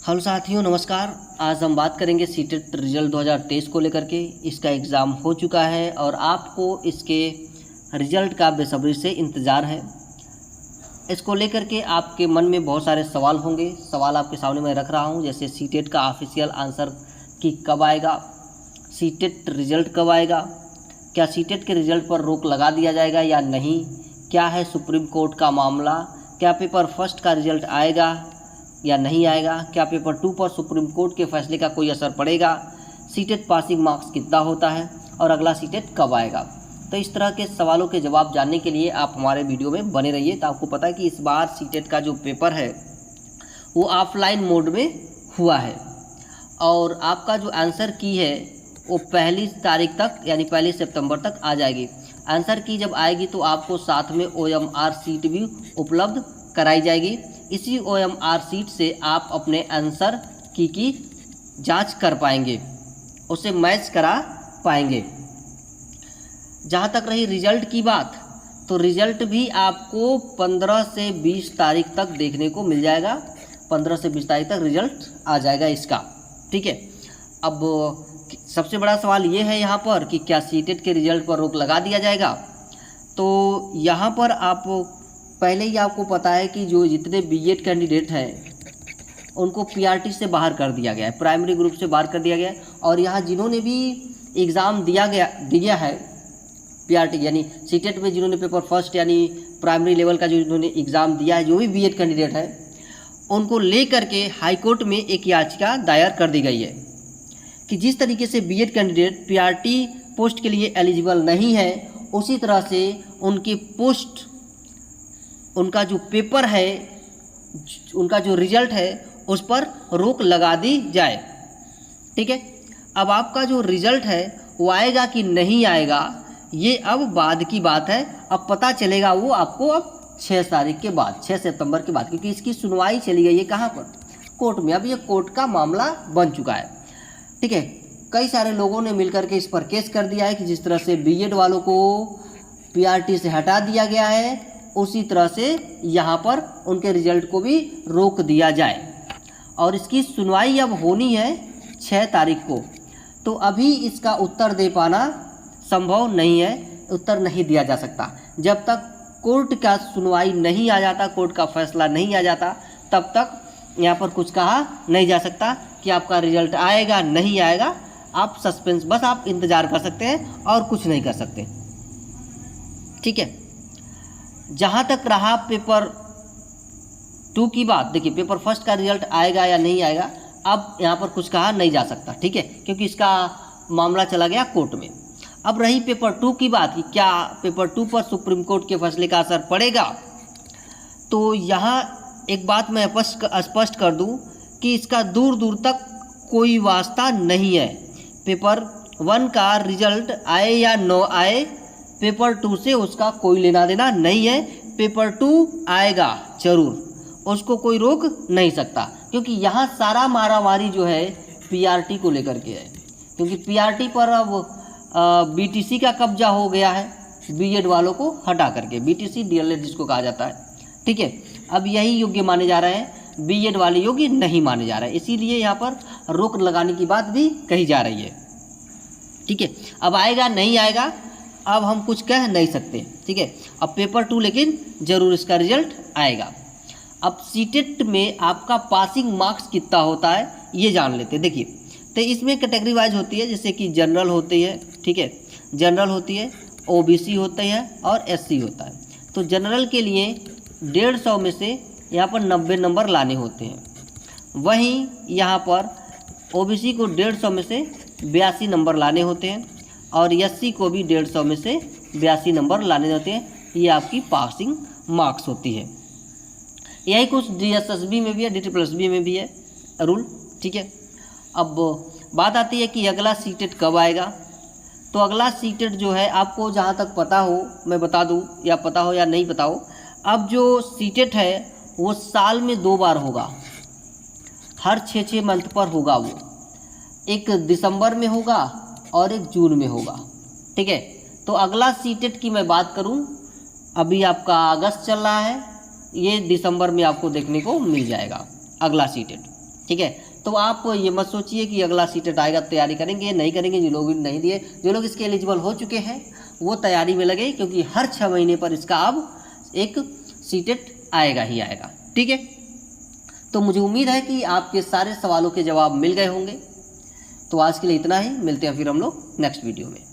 Hello साथियों, नमस्कार। आज हम बात करेंगे सीटेट रिजल्ट 2023 को लेकर के। इसका एग्ज़ाम हो चुका है और आपको इसके रिजल्ट का बेसब्री से इंतज़ार है। इसको लेकर के आपके मन में बहुत सारे सवाल होंगे। सवाल आपके सामने मैं रख रहा हूं, जैसे सीटेट का ऑफिशियल आंसर कि कब आएगा, सीटेट रिजल्ट कब आएगा, क्या सीटेट के रिजल्ट पर रोक लगा दिया जाएगा या नहीं, क्या है सुप्रीम कोर्ट का मामला, क्या पेपर फर्स्ट का रिजल्ट आएगा या नहीं आएगा, क्या पेपर 2 पर सुप्रीम कोर्ट के फैसले का कोई असर पड़ेगा, सीटेट पासिंग मार्क्स कितना होता है और अगला सीटेट कब आएगा। तो इस तरह के सवालों के जवाब जानने के लिए आप हमारे वीडियो में बने रहिए। तो आपको पता है कि इस बार सीटेट का जो पेपर है वो ऑफलाइन मोड में हुआ है और आपका जो आंसर की है वो 1 तारीख तक यानी 1 सितंबर तक आ जाएगी। आंसर की जब आएगी तो आपको साथ में OMR सीट भी उपलब्ध कराई जाएगी। इसी OMR सीट से आप अपने आंसर की जांच कर पाएंगे, उसे मैच करा पाएंगे। जहां तक रही रिजल्ट की बात, तो रिजल्ट भी आपको 15 से 20 तारीख तक देखने को मिल जाएगा। 15 से 20 तारीख तक रिजल्ट आ जाएगा इसका, ठीक है। अब सबसे बड़ा सवाल ये है यहाँ पर कि क्या सीटेट के रिजल्ट पर रोक लगा दिया जाएगा। तो यहाँ पर आप पहले ही आपको पता है कि जो जितने बीएड कैंडिडेट हैं उनको पीआरटी से बाहर कर दिया गया है, प्राइमरी ग्रुप से बाहर कर दिया गया है। और यहाँ जिन्होंने भी एग्ज़ाम दिया है पीआरटी यानी सीटेट में जिन्होंने पेपर फर्स्ट यानी प्राइमरी लेवल का जो जिन्होंने एग्ज़ाम दिया है, जो भी बीएड कैंडिडेट है, उनको ले करके हाईकोर्ट में एक याचिका दायर कर दी गई है कि जिस तरीके से बीएड कैंडिडेट पीआरटी पोस्ट के लिए एलिजिबल नहीं है, उसी तरह से उनकी पोस्ट, उनका जो पेपर है, उनका जो रिजल्ट है, उस पर रोक लगा दी जाए, ठीक है। अब आपका जो रिजल्ट है वो आएगा कि नहीं आएगा, ये अब बाद की बात है। अब पता चलेगा वो आपको अब 6 तारीख के बाद, 6 सितंबर के बाद, क्योंकि इसकी सुनवाई चली गई है कहाँ पर, कोर्ट में। अब ये कोर्ट का मामला बन चुका है, ठीक है। कई सारे लोगों ने मिलकर के इस पर केस कर दिया है कि जिस तरह से बीएड वालों को पीआरटी से हटा दिया गया है, उसी तरह से यहाँ पर उनके रिजल्ट को भी रोक दिया जाए। और इसकी सुनवाई अब होनी है 6 तारीख को। तो अभी इसका उत्तर दे पाना संभव नहीं है, उत्तर नहीं दिया जा सकता। जब तक कोर्ट का सुनवाई नहीं आ जाता, कोर्ट का फैसला नहीं आ जाता, तब तक यहाँ पर कुछ कहा नहीं जा सकता कि आपका रिजल्ट आएगा नहीं आएगा। आप सस्पेंस, बस आप इंतज़ार कर सकते हैं और कुछ नहीं कर सकते, ठीक है। जहाँ तक रहा पेपर 2 की बात, देखिए पेपर फर्स्ट का रिजल्ट आएगा या नहीं आएगा, अब यहाँ पर कुछ कहा नहीं जा सकता, ठीक है, क्योंकि इसका मामला चला गया कोर्ट में। अब रही पेपर 2 की बात कि क्या पेपर 2 पर सुप्रीम कोर्ट के फैसले का असर पड़ेगा। तो यहाँ एक बात मैं स्पष्ट कर दूँ कि इसका दूर दूर तक कोई वास्ता नहीं है। पेपर 1 का रिजल्ट आए या न आए, पेपर 2 से उसका कोई लेना देना नहीं है। पेपर 2 आएगा जरूर, उसको कोई रोक नहीं सकता, क्योंकि यहाँ सारा मारामारी जो है पीआरटी को लेकर के है। क्योंकि पीआरटी पर अब बीटीसी का कब्जा हो गया है, बीएड वालों को हटा करके, बीटीसी डीएलएड जिसको कहा जाता है, ठीक है। अब यही योग्य माने जा रहे हैं, बीएड वाले योग्य नहीं माने जा रहे हैं, इसीलिए यहाँ पर रोक लगाने की बात भी कही जा रही है, ठीक है। अब आएगा नहीं आएगा, अब हम कुछ कह नहीं सकते, ठीक है। अब पेपर 2 लेकिन ज़रूर इसका रिजल्ट आएगा। अब सीटेट में आपका पासिंग मार्क्स कितना होता है ये जान लेते हैं। देखिए, तो इसमें कैटेगरी वाइज होती है, जैसे कि जनरल होती है, ठीक है, जनरल होती है, ओबीसी होते हैं और एससी होता है। तो जनरल के लिए 150 में से यहाँ पर 90 नंबर लाने होते हैं। वहीं यहाँ पर ओबीसी को 150 में से 82 नंबर लाने होते हैं और एससी को भी 150 में से 82 नंबर लाने होते हैं। ये आपकी पासिंग मार्क्स होती है। यही कुछ डीएसएसबी में भी है, DSSB में भी है रूल, ठीक है। अब बात आती है कि अगला सीटेट कब आएगा। तो अगला सीटेट जो है, आपको जहाँ तक पता हो मैं बता दूँ, या पता हो या नहीं पता हो, अब जो सीटेट है वो साल में 2 बार होगा, हर 6-6 मंथ पर होगा। वो एक दिसंबर में होगा और एक जून में होगा, ठीक है। तो अगला सीटेट की मैं बात करूं, अभी आपका अगस्त चल रहा है, ये दिसंबर में आपको देखने को मिल जाएगा अगला सीटेट, ठीक है। तो आप ये मत सोचिए कि अगला सीटेट आएगा तैयारी करेंगे, नहीं करेंगे। जो लोग नहीं दिए, जो लोग इसके एलिजिबल हो चुके हैं वो तैयारी में लगे, क्योंकि हर 6 महीने पर इसका अब एक सीटेट आएगा ही आएगा। ठीक है, तो मुझे उम्मीद है कि आपके सारे सवालों के जवाब मिल गए होंगे। तो आज के लिए इतना ही, मिलते हैं फिर हम लोग नेक्स्ट वीडियो में।